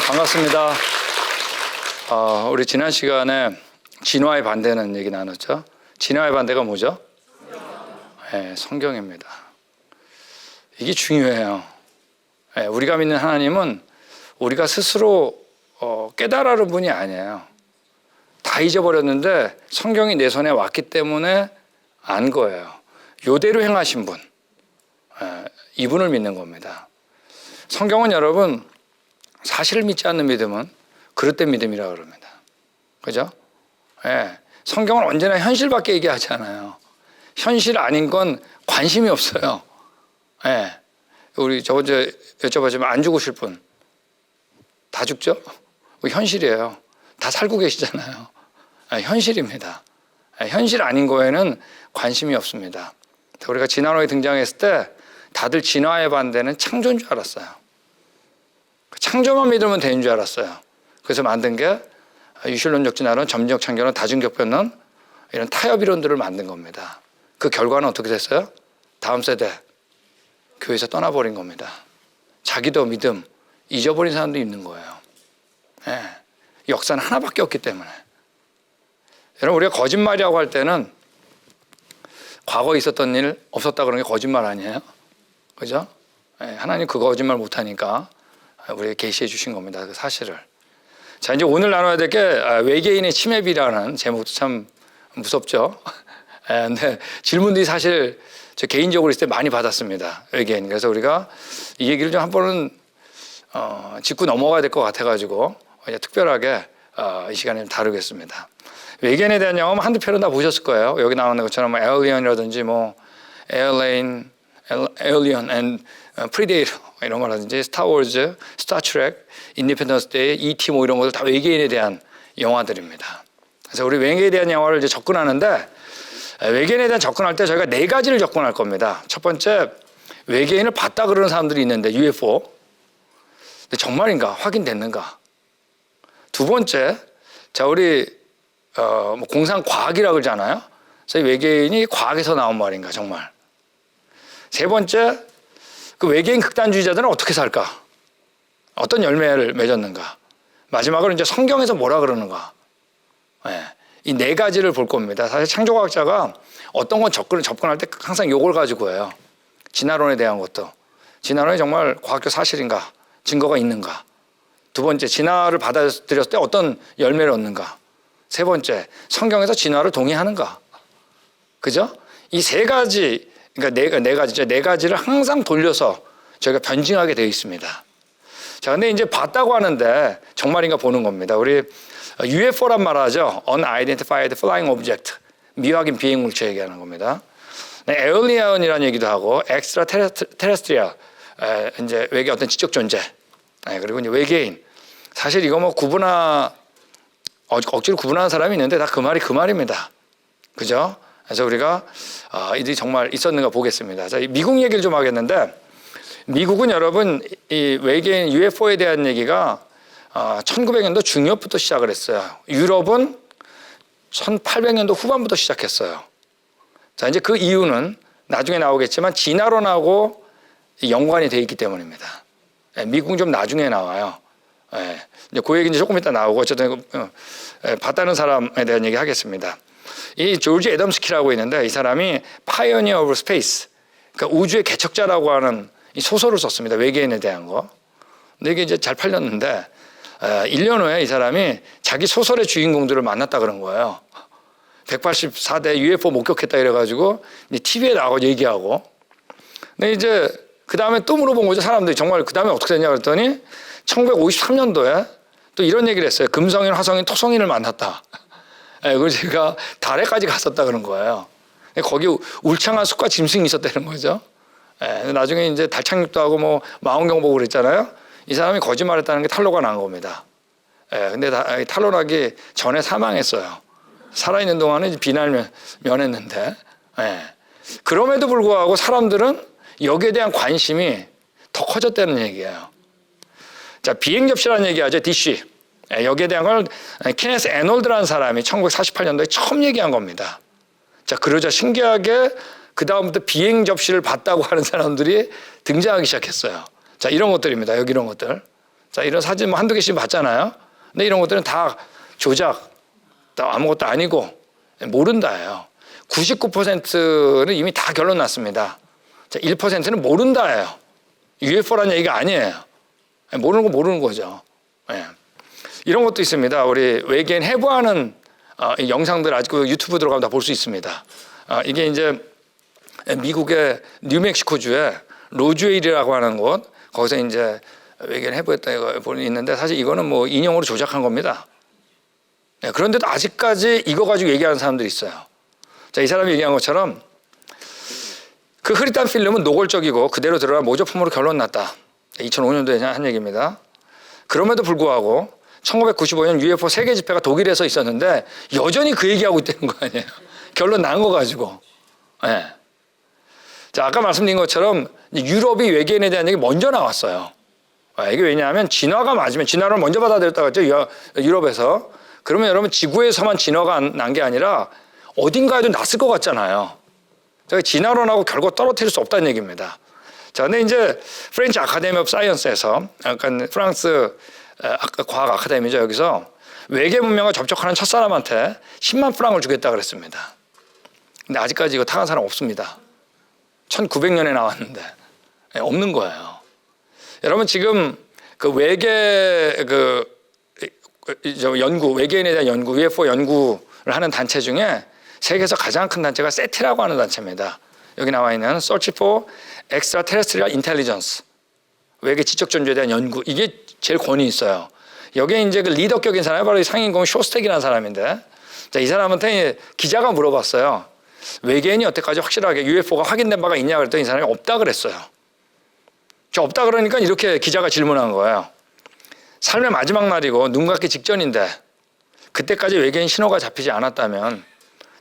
반갑습니다. 우리 지난 시간에 진화의 반대는 얘기 나눴죠. 진화의 반대가 뭐죠? 네, 성경입니다. 이게 중요해요. 네, 우리가 믿는 하나님은 우리가 스스로 깨달아는 분이 아니에요. 다 잊어버렸는데 성경이 내 손에 왔기 때문에 안 거예요. 요대로 행하신 분, 이분을 믿는 겁니다. 성경은 여러분 사실을 믿지 않는 믿음은 그릇된 믿음이라고 그럽니다. 그죠? 예. 성경은 언제나 현실밖에 얘기하지 않아요. 현실 아닌 건 관심이 없어요. 예. 우리 저번 주에 여쭤봤지만 안 죽으실 분 다 죽죠? 현실이에요. 다 살고 계시잖아요. 예, 현실입니다. 예, 현실 아닌 거에는 관심이 없습니다. 우리가 진화론에 등장했을 때 다들 진화의 반대는 창조인 줄 알았어요. 창조만 믿으면 되는 줄 알았어요. 그래서 만든 게 유실론적 진화론, 점진적 창조론, 다중적 변론 이런 타협 이론들을 만든 겁니다. 그 결과는 어떻게 됐어요? 다음 세대 교회에서 떠나버린 겁니다. 자기도 믿음 잊어버린 사람도 있는 거예요. 예. 역사는 하나밖에 없기 때문에. 여러분 우리가 거짓말이라고 할 때는 과거에 있었던 일 없었다 그런 게 거짓말 아니에요? 그죠? 예. 하나님 그 거짓말 못하니까 우리에게 계시해 주신 겁니다. 그 사실을. 자, 이제 오늘 나눠야 될 게 외계인의 침입이라는 제목도 참 무섭죠. 근데 질문들이 사실 저 개인적으로 있을 때 많이 받았습니다. 외계인. 그래서 우리가 이 얘기를 좀 한 번은 짚고 넘어가야 될 것 같아가지고 특별하게 이 시간에 좀 다루겠습니다. 외계인에 대한 영화 한두 편은 다 보셨을 거예요. 여기 나오는 것처럼 에얼리언이라든지 뭐 에어리언 앤 프리데이터 이런 거라든지 스타워즈, 스타트랙, 인디펜던스 데이, E.T. 뭐 이런 것들 다 외계인에 대한 영화들입니다. 그래서 우리 외계인에 대한 영화를 이제 접근하는데 외계인에 대한 접근할 때 저희가 네 가지를 접근할 겁니다. 첫 번째, 외계인을 봤다 그러는 사람들이 있는데 UFO. 근데 정말인가? 확인됐는가? 두 번째, 자 우리 뭐 공상과학이라고 그러잖아요. 그래서 외계인이 과학에서 나온 말인가 정말. 세 번째, 그 외계인 극단주의자들은 어떻게 살까? 어떤 열매를 맺었는가? 마지막으로 이제 성경에서 뭐라 그러는가? 네. 이 네 가지를 볼 겁니다. 사실 창조과학자가 어떤 건 접근할 때 항상 요걸 가지고 해요. 진화론에 대한 것도. 진화론이 정말 과학적 사실인가? 증거가 있는가? 두 번째, 진화를 받아들였을 때 어떤 열매를 얻는가? 세 번째, 성경에서 진화를 동의하는가? 그죠? 이 세 가지, 그러니까 네 가지를 항상 돌려서 저희가 변증하게 되어 있습니다. 자, 근데 이제 봤다고 하는데 정말인가 보는 겁니다. 우리 UFO란 말 하죠. Unidentified Flying Object. 미확인 비행 물체 얘기하는 겁니다. 에얼리언이라는 얘기도 하고, Extraterrestrial. 이제 외계 어떤 지적 존재. 그리고 이제 외계인. 사실 이거 뭐 억지로 구분하는 사람이 있는데 다 그 말이 그 말입니다. 그죠? 그래서 우리가 이들이 정말 있었는가 보겠습니다. 자, 미국 얘기를 좀 하겠는데, 미국은 여러분 이 외계인 UFO에 대한 얘기가 1900년도 중엽부터 시작을 했어요. 유럽은 1800년도 후반부터 시작했어요. 자, 이제 그 이유는 나중에 나오겠지만 진화론하고 연관이 돼 있기 때문입니다. 미국은 좀 나중에 나와요. 이제 그 얘기 이제 조금 이따 나오고 어쨌든 봤다는 사람에 대한 얘기 하겠습니다. 이 조지 애덤스키라고 있는데 이 사람이 Pioneer of Space, 그러니까 우주의 개척자라고 하는 이 소설을 썼습니다. 외계인에 대한 거. 근데 이게 이제 잘 팔렸는데 1년 후에 이 사람이 자기 소설의 주인공들을 만났다 그런 거예요. 184대 UFO 목격했다 이래가지고 TV에 나가고 얘기하고. 근데 이제 그 다음에 또 물어본 거죠. 사람들이 정말 그 다음에 어떻게 됐냐 그랬더니 1953년도에 또 이런 얘기를 했어요. 금성인, 화성인, 토성인을 만났다. 그래서 제가 달에까지 갔었다 그런 거예요. 거기 울창한 숲과 짐승이 있었다는 거죠. 나중에 이제 달 착륙도 하고 뭐 망원경 보고 그랬잖아요. 이 사람이 거짓말했다는 게 탄로가 난 겁니다. 근데 탄로나기 전에 사망했어요. 살아있는 동안은 비날 면했는데. 그럼에도 불구하고 사람들은 여기에 대한 관심이 더 커졌다는 얘기예요. 자, 비행 접시라는 얘기하죠. DC. 여기에 대한 걸 케네스 애놀드라는 사람이 1948년도에 처음 얘기한 겁니다. 자, 그러자 신기하게 그 다음부터 비행 접시를 봤다고 하는 사람들이 등장하기 시작했어요. 자, 이런 것들입니다. 여기 이런 것들. 자, 이런 사진 뭐 한두 개씩 봤잖아요. 근데 이런 것들은 다 조작, 또 아무것도 아니고 모른다예요. 99%는 이미 다 결론 났습니다. 자, 1%는 모른다예요. UFO라는 얘기가 아니에요. 모르는 거 모르는 거죠. 예. 이런 것도 있습니다. 우리 외계인 해부하는 이 영상들 아직도 유튜브 들어가면 다 볼 수 있습니다. 이게 이제 미국의 뉴멕시코주의 로즈웨일이라고 하는 곳, 거기서 이제 외계인 해부했다 보니 있는데 사실 이거는 뭐 인용으로 조작한 겁니다. 네, 그런데도 아직까지 이거 가지고 얘기하는 사람들이 있어요. 자, 이 사람이 얘기한 것처럼 그 흐릿한 필름은 노골적이고 그대로 들어가 모조품으로 결론 났다. 2005년도에 한 얘기입니다. 그럼에도 불구하고 1995년 UFO 세계 집회가 독일에서 있었는데 여전히 그 얘기하고 있다는 거 아니에요. 결론 난 거 가지고. 네. 자, 아까 말씀드린 것처럼 유럽이 외계인에 대한 얘기 먼저 나왔어요. 이게 왜냐하면 진화가 맞으면 진화를 먼저 받아들였다고 했죠. 유럽에서. 그러면 여러분 지구에서만 진화가 난 게 아니라 어딘가에도 났을 것 같잖아요. 진화론하고 결국 떨어뜨릴 수 없다는 얘기입니다. 자, 근데 이제 프렌치 아카데미 오브 사이언스에서 약간 프랑스 과학 아카데미죠. 여기서 외계 문명과 접촉하는 첫 사람한테 10만 프랑을 주겠다 그랬습니다. 근데 아직까지 이거 타간 사람 없습니다. 1900년에 나왔는데 없는 거예요. 여러분 지금 그 외계 연구, 외계인에 대한 연구, UFO 연구를 하는 단체 중에 세계에서 가장 큰 단체가 세티라고 하는 단체입니다. 여기 나와 있는 Search for Extraterrestrial Intelligence, 외계 지적 존재에 대한 연구, 이게 제일 권위 있어요. 여기에 이제 그 리더격인 사람이 바로 상임고문 쇼스텍이라는 사람인데, 자, 이 사람한테 기자가 물어봤어요. 외계인이 여태까지 확실하게 UFO가 확인된 바가 있냐 그랬더니 이 사람이 없다 그랬어요. 저 없다 그러니까 이렇게 기자가 질문한 거예요. 삶의 마지막 날이고 눈 감기 직전인데 그때까지 외계인 신호가 잡히지 않았다면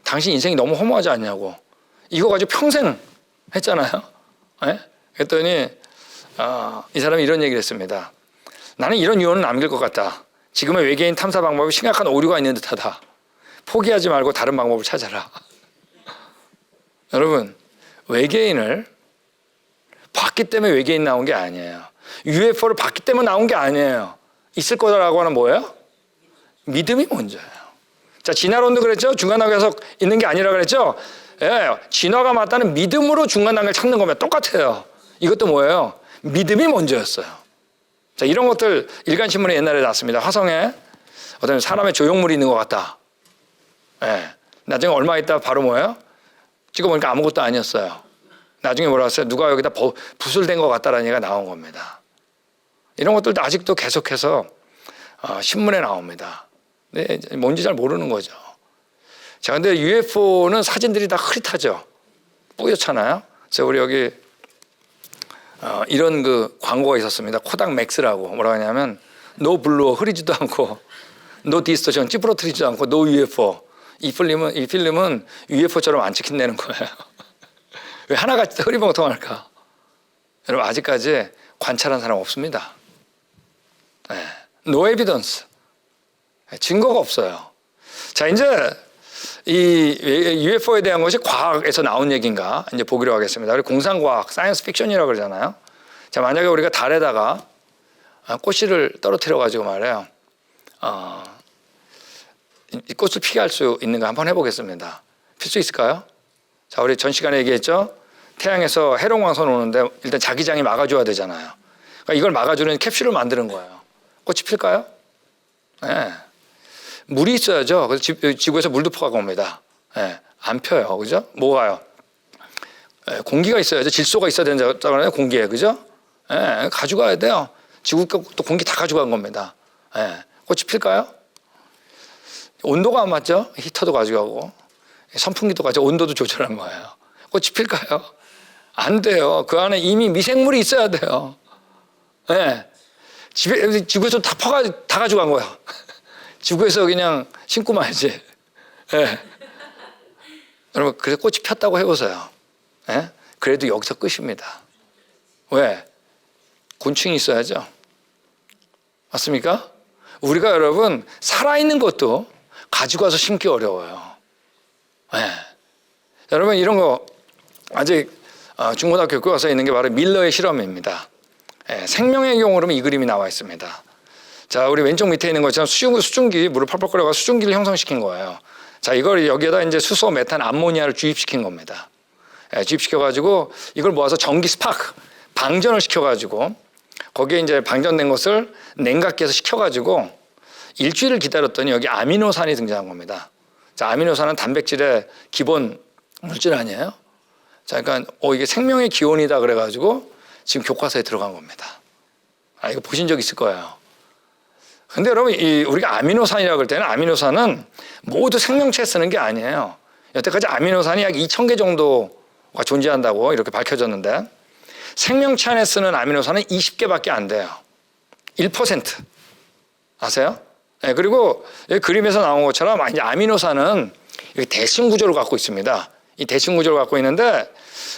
당신 인생이 너무 허무하지 않냐고. 이거 가지고 평생 했잖아요. 네? 그랬더니 이 사람이 이런 얘기를 했습니다. 나는 이런 유언을 남길 것 같다. 지금의 외계인 탐사 방법에 심각한 오류가 있는 듯하다. 포기하지 말고 다른 방법을 찾아라. 여러분, 외계인을 봤기 때문에 외계인 나온 게 아니에요. UFO를 봤기 때문에 나온 게 아니에요. 있을 거라고 하는 뭐예요? 믿음이 먼저예요. 자, 진화론도 그랬죠? 중간 단계에서 있는 게 아니라 그랬죠? 예, 진화가 맞다는 믿음으로 중간 단계를 찾는 거면 똑같아요. 이것도 뭐예요? 믿음이 먼저였어요. 자, 이런 것들 일간신문에 옛날에 났습니다. 화성에 어떤 사람의 조형물이 있는 것 같다. 예, 나중에 얼마 있다 바로 뭐예요? 찍어보니까 아무것도 아니었어요. 나중에 뭐라 했어요? 누가 여기다 부술된 것 같다라는 얘기가 나온 겁니다. 이런 것들도 아직도 계속해서 신문에 나옵니다. 근데 뭔지 잘 모르는 거죠. 자, 근데 UFO는 사진들이 다 흐릿하죠. 뿌옇잖아요. 그래서 우리 여기 이런 그 광고가 있었습니다. 코닥 맥스라고. 뭐라고 하냐면 노 블루어 흐리지도 않고 노 디스토션 찌푸러뜨리지도 않고 노 UFO. 이 필름은 UFO처럼 안 찍힌다는 거예요. 왜 하나같이 흐리멍텅할까? 여러분 아직까지 관찰한 사람 없습니다. 네. No evidence. 증거가 없어요. 자, 이제 이 UFO에 대한 것이 과학에서 나온 얘기인가 이제 보기로 하겠습니다. 우리 공상과학, 사이언스 픽션이라고 그러잖아요. 자, 만약에 우리가 달에다가 꽃씨를 떨어뜨려 가지고 말해요. 이 꽃을 피게 할 수 있는가 한번 해보겠습니다. 필 수 있을까요? 자, 우리 전 시간에 얘기했죠. 태양에서 해롱광선 오는데 일단 자기장이 막아줘야 되잖아요. 그러니까 이걸 막아주는 캡슐을 만드는 거예요. 꽃이 필까요? 네. 물이 있어야죠. 그래서 지구에서 물도 퍼가고 옵니다. 네. 안 펴요. 그죠? 뭐가요? 네. 공기가 있어야죠. 질소가 있어야 된다고 공기에. 그죠? 네. 가져가야 돼요. 지구 또 공기 다 가져간 겁니다. 네. 꽃이 필까요? 온도가 안 맞죠? 히터도 가져가고 선풍기도 가져가고 온도도 조절한 거예요. 꽃이 필까요? 안 돼요. 그 안에 이미 미생물이 있어야 돼요. 네. 지구에서 다 가져간 거야. 지구에서 그냥 심고 말지. 네. 여러분, 그래서 꽃이 폈다고 해보세요. 네? 그래도 여기서 끝입니다. 왜? 곤충이 있어야죠. 맞습니까? 우리가 여러분, 살아있는 것도 가지고 와서 심기 어려워요. 네. 여러분, 이런 거 아직 중고등학교 교과서에 있는 게 바로 밀러의 실험입니다. 네. 생명의 경우로는 이 그림이 나와 있습니다. 자, 우리 왼쪽 밑에 있는 것처럼 수증기, 물을 펄펄 끓여가 수증기를 형성시킨 거예요. 자, 이걸 여기에다 이제 수소, 메탄, 암모니아를 주입시킨 겁니다. 주입시켜가지고 이걸 모아서 전기 스파크, 방전을 시켜가지고 거기에 이제 방전된 것을 냉각기에서 식혀가지고 일주일을 기다렸더니 여기 아미노산이 등장한 겁니다. 자, 아미노산은 단백질의 기본 물질 아니에요? 자, 그러니까 이게 생명의 기원이다 그래가지고 지금 교과서에 들어간 겁니다. 이거 보신 적 있을 거예요. 근데 여러분, 우리가 아미노산이라고 할 때는 아미노산은 모두 생명체에 쓰는 게 아니에요. 여태까지 아미노산이 약 2,000개 정도가 존재한다고 이렇게 밝혀졌는데 생명체 안에 쓰는 아미노산은 20개밖에 안 돼요. 1%. 아세요? 네, 그리고 여기 그림에서 나온 것처럼 이제 아미노산은 대칭 구조를 갖고 있습니다. 이 대칭 구조를 갖고 있는데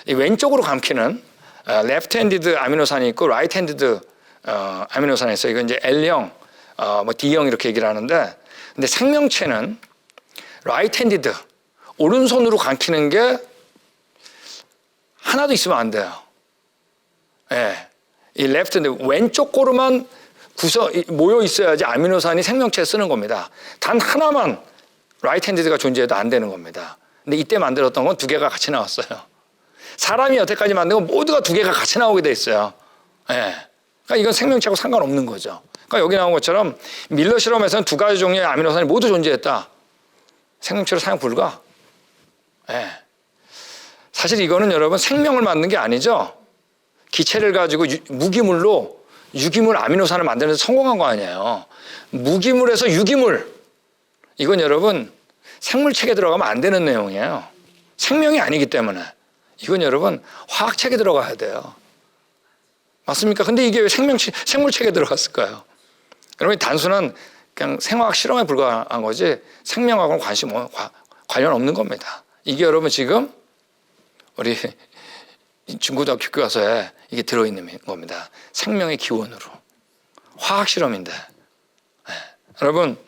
이 왼쪽으로 감기는 레프트 핸디드 아미노산이 있고 라이트 핸디드 아미노산이 있어요. 이건 이제 L형, D형 이렇게 얘기를 하는데, 근데 생명체는 라이트 핸디드, 오른손으로 감기는 게 하나도 있으면 안 돼요. 예. 이 레프트 핸디드, 왼쪽 고루만 모여 있어야지 아미노산이 생명체에 쓰는 겁니다. 단 하나만 라이트 핸디드가 존재해도 안 되는 겁니다. 근데 이때 만들었던 건 두 개가 같이 나왔어요. 사람이 여태까지 만든 건 모두가 두 개가 같이 나오게 돼 있어요. 예. 그러니까 이건 생명체하고 상관없는 거죠. 그러니까 여기 나온 것처럼 밀러 실험에서는 두 가지 종류의 아미노산이 모두 존재했다. 생명체로 사용 불가. 예. 사실 이거는 여러분 생명을 만든 게 아니죠. 기체를 가지고 무기물로 유기물 아미노산을 만드는 데 성공한 거 아니에요. 무기물에서 유기물. 이건 여러분 생물책에 들어가면 안 되는 내용이에요. 생명이 아니기 때문에. 이건 여러분 화학책에 들어가야 돼요. 맞습니까? 근데 이게 왜 생물책에 들어갔을까요? 여러분 단순한 그냥 생화학 실험에 불과한 거지 생명하고는 관련 없는 겁니다. 이게 여러분 지금 우리 중고등학교 교과서에 이게 들어있는 겁니다. 생명의 기원으로. 화학 실험인데. 네. 여러분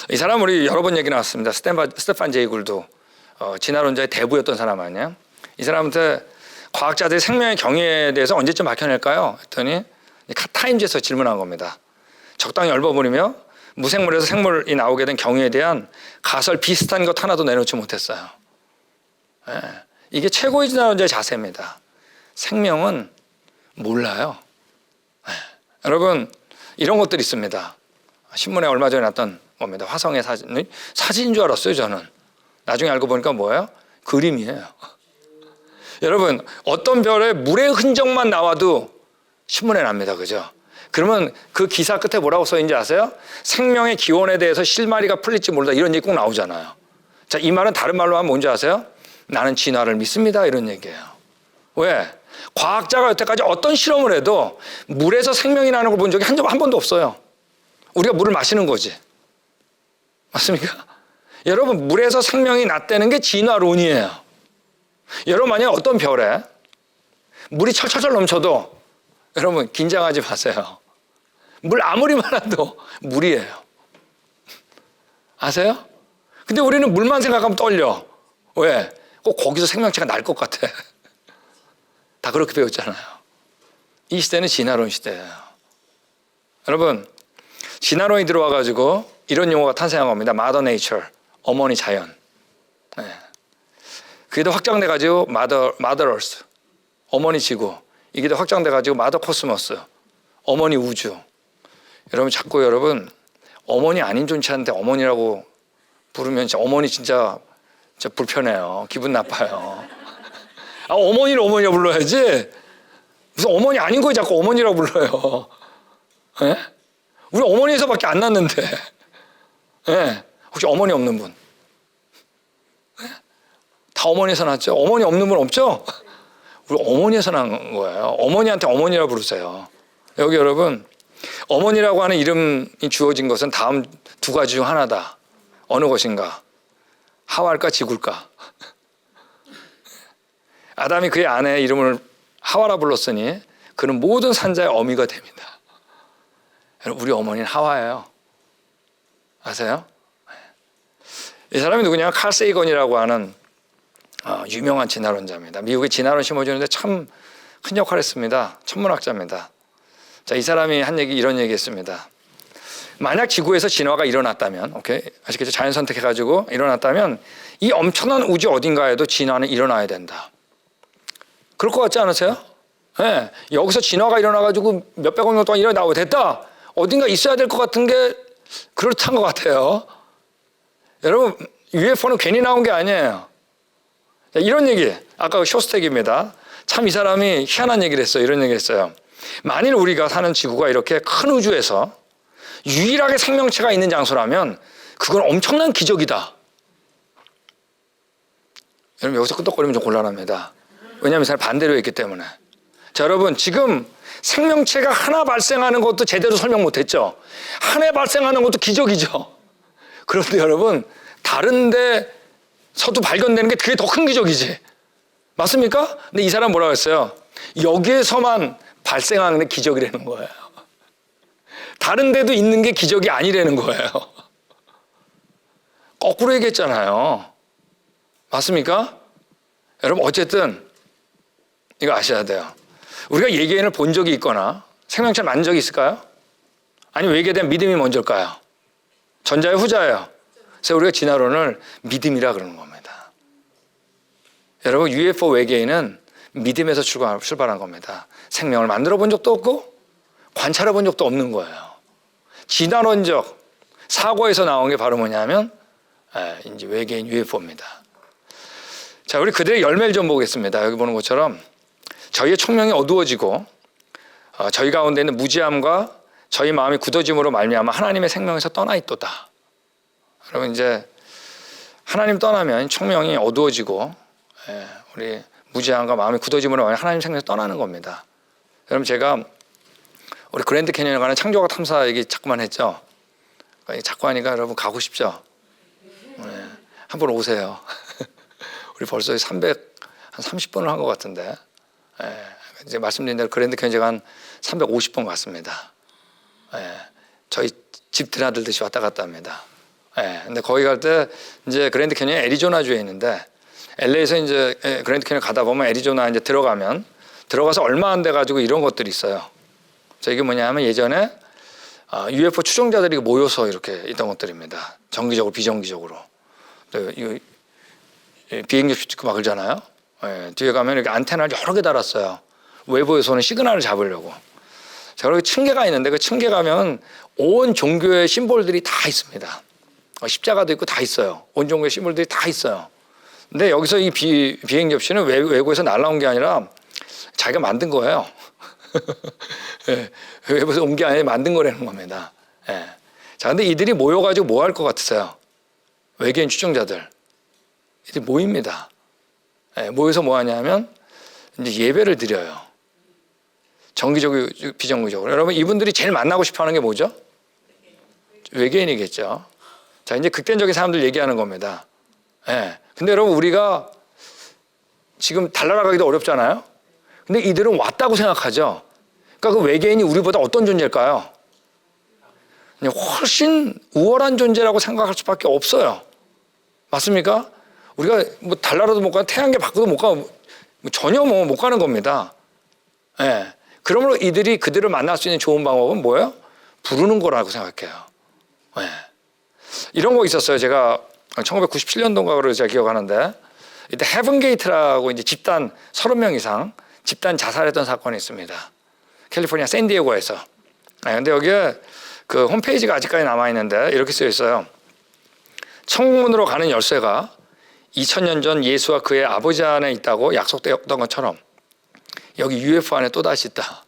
이 사람 우리 여러 번 얘기 나왔습니다. 스테판 제이 굴도 진화론자의 대부였던 사람 아니에요? 이 사람한테 과학자들이 생명의 경위에 대해서 언제쯤 밝혀낼까요? 했더니 타임즈에서 질문한 겁니다. 적당히 읊어버리며 무생물에서 생물이 나오게 된 경위에 대한 가설 비슷한 것 하나도 내놓지 못했어요. 네. 이게 최고의 진화론자의 자세입니다. 생명은 몰라요. 네. 여러분 이런 것들이 있습니다. 신문에 얼마 전에 났던 겁니다. 화성의 사진인 줄 알았어요. 저는 나중에 알고 보니까 뭐예요? 그림이에요. 여러분 어떤 별에 물의 흔적만 나와도 신문에 납니다. 그죠? 그러면 그 기사 끝에 뭐라고 써있는지 아세요? 생명의 기원에 대해서 실마리가 풀릴지 모르다 이런 얘기 꼭 나오잖아요. 자, 이 말은 다른 말로 하면 뭔지 아세요? 나는 진화를 믿습니다 이런 얘기예요. 왜? 과학자가 여태까지 어떤 실험을 해도 물에서 생명이 나는 걸 본 적이 한 번도 없어요. 우리가 물을 마시는 거지. 맞습니까? 여러분 물에서 생명이 났다는 게 진화론이에요. 여러분 만약 어떤 별에 물이 철철철 넘쳐도 여러분 긴장하지 마세요. 물 아무리 많아도 물이에요. 아세요? 근데 우리는 물만 생각하면 떨려. 왜? 꼭 거기서 생명체가 날 것 같아. 다 그렇게 배웠잖아요. 이 시대는 진화론 시대예요. 여러분 진화론이 들어와가지고 이런 용어가 탄생한 겁니다. Mother Nature, 어머니 자연. 네. 그게 더 확장돼가지고 Mother Earth, 어머니 지구. 이게 더 확장돼가지고 Mother Cosmos, 어머니 우주. 여러분 자꾸 여러분 어머니 아닌 존재한테 어머니라고 부르면 어머니 진짜 불편해요. 기분 나빠요. 어머니를 어머니라고 불러야지. 무슨 어머니 아닌 거에 자꾸 어머니라고 불러요. 네? 우리 어머니에서밖에 안 났는데. 네. 혹시 어머니 없는 분? 네? 다 어머니에서 났죠? 어머니 없는 분 없죠? 우리 어머니에서 난 거예요. 어머니한테 어머니라고 부르세요. 여기 여러분 어머니라고 하는 이름이 주어진 것은 다음 두 가지 중 하나다. 어느 것인가? 하와일까 지구일까? 아담이 그의 아내의 이름을 하와라 불렀으니 그는 모든 산자의 어미가 됩니다. 우리 어머니는 하와예요. 아세요? 이 사람이 누구냐? 칼 세이건이라고 하는 유명한 진화론자입니다. 미국의 진화론 심어주는데 참 큰 역할을 했습니다. 천문학자입니다. 자, 이 사람이 한 얘기 이런 얘기했습니다. 만약 지구에서 진화가 일어났다면, 오케이, 아시겠죠? 자연 선택해가지고 일어났다면 이 엄청난 우주 어딘가에도 진화는 일어나야 된다. 그럴 것 같지 않으세요? 네, 여기서 진화가 일어나가지고 몇백억 년 동안 일어나고 됐다. 어딘가 있어야 될 것 같은 게 그렇단 것 같아요. 여러분, UFO는 괜히 나온 게 아니에요. 이런 얘기, 아까 쇼스텍입니다. 참 이 사람이 희한한 얘기를 했어요. 이런 얘기를 했어요. 만일 우리가 사는 지구가 이렇게 큰 우주에서 유일하게 생명체가 있는 장소라면 그건 엄청난 기적이다. 여러분, 여기서 끄덕거리면 좀 곤란합니다. 왜냐하면 이 사람이 반대로 했기 때문에. 자, 여러분, 지금 생명체가 하나 발생하는 것도 제대로 설명 못했죠. 하나 발생하는 것도 기적이죠. 그런데 여러분, 다른 데서도 발견되는 게 그게 더 큰 기적이지. 맞습니까? 근데 이 사람 뭐라고 했어요? 여기에서만 발생하는 게 기적이라는 거예요. 다른 데도 있는 게 기적이 아니라는 거예요. 거꾸로 얘기했잖아요. 맞습니까? 여러분, 어쨌든 이거 아셔야 돼요. 우리가 외계인을 본 적이 있거나 생명체를 만난 적이 있을까요? 아니면 외계에 대한 믿음이 먼저일까요? 전자예요, 후자예요? 그래서 우리가 진화론을 믿음이라 그러는 겁니다. 여러분, UFO 외계인은 믿음에서 출발한 겁니다. 생명을 만들어 본 적도 없고 관찰해 본 적도 없는 거예요. 진화론적 사고에서 나온 게 바로 뭐냐면 이제 외계인 UFO입니다. 자, 우리 그들의 열매를 좀 보겠습니다. 여기 보는 것처럼 저희의 총명이 어두워지고 저희 가운데 있는 무지함과 저희 마음이 굳어짐으로 말미암아 하나님의 생명에서 떠나 있도다. 여러분, 이제 하나님 떠나면 총명이 어두워지고 우리 무지함과 마음이 굳어짐으로 말미암아 하나님 생명에서 떠나는 겁니다. 여러분, 제가 우리 그랜드 캐니언에 가는 창조과학 탐사 얘기 자꾸만 했죠. 자꾸 하니까 여러분 가고 싶죠. 한번 오세요. 우리 벌써 330번을 한 것 같은데. 이제 말씀드린 대로 그랜드 캐니언 제가 한 350번 갔습니다. 저희 집 드나들듯이 왔다 갔다 합니다. 근데 거기 갈 때 이제 그랜드 캐니언이 애리조나주에 있는데 LA에서 이제 그랜드 캐니언 가다 보면 애리조나 이제 들어가서 얼마 안 돼 가지고 이런 것들이 있어요. 자, 이게 뭐냐면 예전에 UFO 추종자들이 모여서 이렇게 있던 것들입니다. 정기적으로 비정기적으로. 이거 비행기 찍고 막 그러잖아요. 뒤에 가면 이렇게 안테나를 여러 개 달았어요. 외부에서는 시그널을 잡으려고. 자, 그리고 층계가 있는데 그 층계 가면 온 종교의 심볼들이 다 있습니다. 십자가도 있고 다 있어요. 온 종교의 심볼들이 다 있어요. 근데 여기서 이 비행 접시는 외국에서 날라온 게 아니라 자기가 만든 거예요. 외부에서 온 게 아니라 만든 거라는 겁니다. 자, 근데 이들이 모여가지고 뭐 할 것 같으세요? 외계인 추종자들. 이들이 모입니다. 모여서 뭐 하냐면 이제 예배를 드려요. 정기적으로, 비정기적으로. 여러분, 이분들이 제일 만나고 싶어 하는 게 뭐죠? 외계인이겠죠. 자, 이제 극단적인 사람들 얘기하는 겁니다. 근데 여러분, 우리가 지금 달 날아가기도 어렵잖아요. 근데 이들은 왔다고 생각하죠. 그러니까 그 외계인이 우리보다 어떤 존재일까요? 그냥 훨씬 우월한 존재라고 생각할 수밖에 없어요. 맞습니까? 우리가 뭐 달나라도 못 가고 태양계 밖으로 못 가고 전혀 못 가는 겁니다. 그러므로 이들이 그들을 만날 수 있는 좋은 방법은 뭐예요? 부르는 거라고 생각해요. 이런 거 있었어요. 제가 1997년도인가 그래서 제가 기억하는데 이때 헤븐게이트라고 이제 집단 30명 이상 집단 자살했던 사건이 있습니다. 캘리포니아 샌디에고에서. 근데 여기에 그 홈페이지가 아직까지 남아있는데 이렇게 쓰여 있어요. 천국문으로 가는 열쇠가 2000년 전 예수와 그의 아버지 안에 있다고 약속되었던 것처럼 여기 UFO 안에 또다시 있다.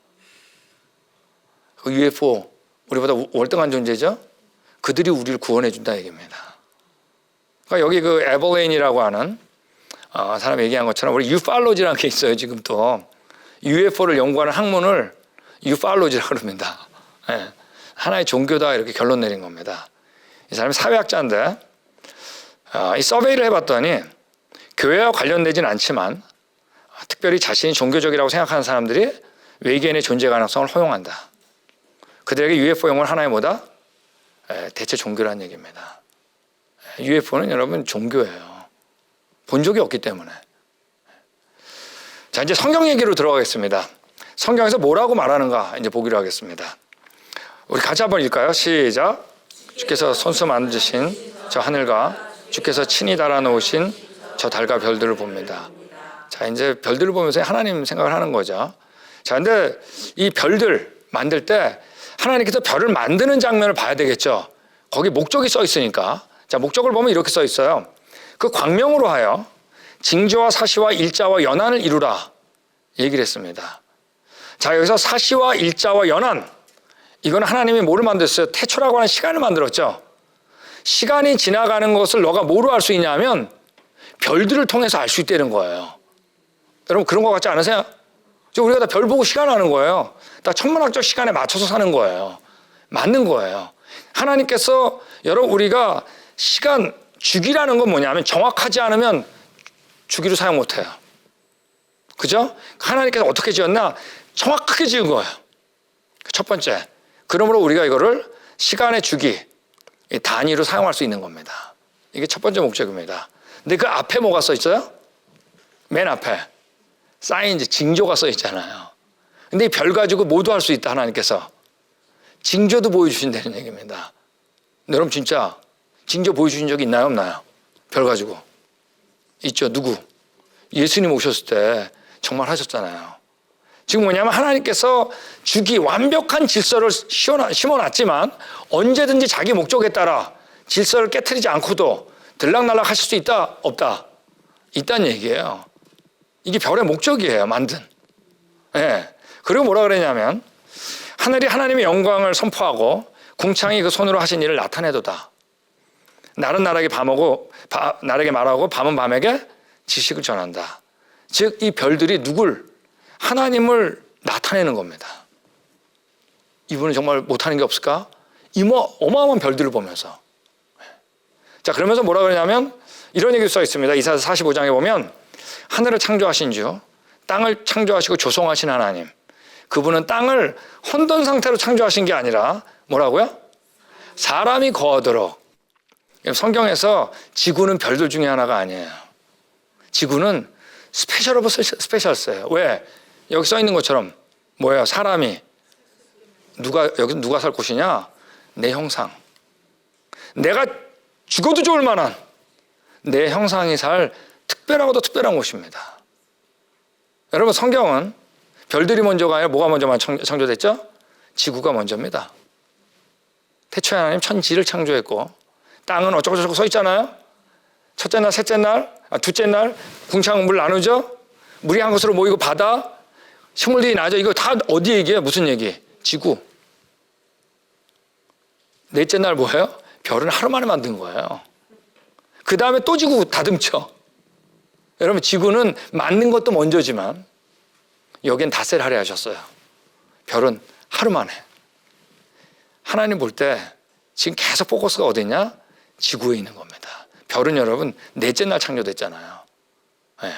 그 UFO 우리보다 월등한 존재죠. 그들이 우리를 구원해 준다 얘기입니다. 그러니까 여기 그 에버레인이라고 하는 사람이 얘기한 것처럼 우리 유팔로지라는 게 있어요. 지금 또 UFO를 연구하는 학문을 유팔로지라고 그럽니다. 하나의 종교다 이렇게 결론 내린 겁니다. 이 사람이 사회학자인데 이 서베이를 해봤더니 교회와 관련되진 않지만 특별히 자신이 종교적이라고 생각하는 사람들이 외계인의 존재 가능성을 허용한다. 그들에게 UFO 용어는 하나의 뭐다? 대체 종교라는 얘기입니다. UFO는 여러분 종교예요. 본 적이 없기 때문에. 자, 이제 성경 얘기로 들어가겠습니다. 성경에서 뭐라고 말하는가 이제 보기로 하겠습니다. 우리 같이 한번 읽을까요? 시작. 주께서 손수 만드신 저 하늘과 주께서 친히 달아놓으신 저 달과 별들을 봅니다. 자, 이제 별들을 보면서 하나님 생각을 하는 거죠. 자, 근데 이 별들 만들 때 하나님께서 별을 만드는 장면을 봐야 되겠죠. 거기 목적이 써 있으니까. 자, 목적을 보면 이렇게 써 있어요. 그 광명으로 하여 징조와 사시와 일자와 연한을 이루라 얘기를 했습니다. 자, 여기서 사시와 일자와 연한, 이건 하나님이 뭐를 만들었어요? 태초라고 하는 시간을 만들었죠. 시간이 지나가는 것을 너가 뭐로 알 수 있냐면 별들을 통해서 알 수 있다는 거예요. 여러분 그런 것 같지 않으세요? 우리가 다 별 보고 시간 하는 거예요. 다 천문학적 시간에 맞춰서 사는 거예요. 맞는 거예요. 하나님께서 여러분 우리가 시간 주기라는 건 뭐냐면 정확하지 않으면 주기로 사용 못해요. 그죠? 하나님께서 어떻게 지었나? 정확하게 지은 거예요. 첫 번째. 그러므로 우리가 이거를 시간의 주기, 단위로 사용할 수 있는 겁니다. 이게 첫 번째 목적입니다. 근데 그 앞에 뭐가 써 있어요? 맨 앞에 사인즈, 징조가 써 있잖아요. 근데 이 별 가지고 모두 할 수 있다 하나님께서. 징조도 보여주신다는 얘기입니다. 여러분 진짜 징조 보여주신 적이 있나요? 없나요? 별 가지고. 있죠. 누구? 예수님 오셨을 때 정말 하셨잖아요. 지금 뭐냐면 하나님께서 주기 완벽한 질서를 심어놨지만 언제든지 자기 목적에 따라 질서를 깨트리지 않고도 들락날락 하실 수 있다? 없다? 있다는 얘기예요. 이게 별의 목적이에요. 만든. 네. 그리고 뭐라 그랬냐면 하늘이 하나님의 영광을 선포하고 궁창이 그 손으로 하신 일을 나타내도다. 날은 날에게 날에게 말하고 밤은 밤에게 지식을 전한다. 즉 이 별들이 누굴? 하나님을 나타내는 겁니다. 이분은 정말 못하는 게 없을까? 어마어마한 별들을 보면서. 자, 그러면서 뭐라 그러냐면 이런 얘기 써 있습니다. 이사야서 45장에 보면 하늘을 창조하신 주, 땅을 창조하시고 조성하신 하나님. 그분은 땅을 혼돈 상태로 창조하신 게 아니라 뭐라고요? 사람이 거하도록. 성경에서 지구는 별들 중에 하나가 아니에요. 지구는 스페셜 오브 스페셜스예요. 왜? 여기 써 있는 것처럼 뭐예요? 사람이 여기 누가 살 곳이냐? 내 형상. 내가 죽어도 좋을 만한 내 형상이 살 특별하고도 특별한 곳입니다. 여러분 성경은 별들이 먼저가 아니라 뭐가 먼저 창조됐죠? 지구가 먼저입니다. 태초에 하나님 천지를 창조했고 땅은 어쩌고저쩌고 써 있잖아요. 첫째 날, 셋째 날, 둘째 날 궁창 물 나누죠. 물이 한 곳으로 모이고 바다, 식물들이 나죠. 이거 다 어디 얘기예요? 무슨 얘기? 지구. 넷째 날 뭐예요? 별은 하루 만에 만든 거예요. 그 다음에 또 지구 다듬죠. 여러분 지구는 만든 것도 먼저지만 여긴 닷새를 하려 하셨어요. 별은 하루 만에. 하나님 볼 때 지금 계속 포커스가 어디냐? 지구에 있는 겁니다. 별은 여러분 넷째 날 창조됐잖아요. 네.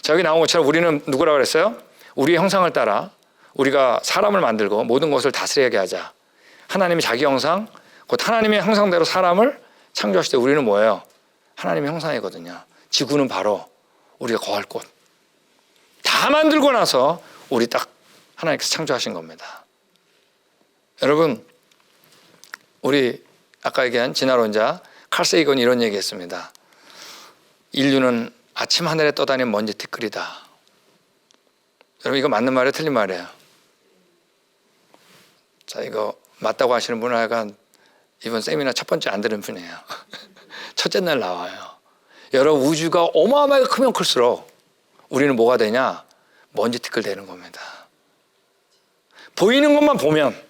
자, 여기 나온 것처럼 우리는 누구라고 그랬어요? 우리의 형상을 따라 우리가 사람을 만들고 모든 것을 다스리게 하자. 하나님이 자기 형상, 곧 하나님의 형상대로 사람을 창조하실 때 우리는 뭐예요? 하나님의 형상이거든요. 지구는 바로 우리가 거할 곳. 다 만들고 나서 우리 딱 하나님께서 창조하신 겁니다. 여러분, 우리 아까 얘기한 진화론자 칼 세이건이 이런 얘기했습니다. 인류는 아침 하늘에 떠다니는 먼지 티끌이다. 여러분 이거 맞는 말이에요? 틀린 말이에요? 자, 이거 맞다고 하시는 분은 약간 이번 세미나 첫 번째 안 들은 분이에요. 첫째 날 나와요. 여러분 우주가 어마어마하게 크면 클수록 우리는 뭐가 되냐? 먼지 티끌 되는 겁니다. 보이는 것만 보면,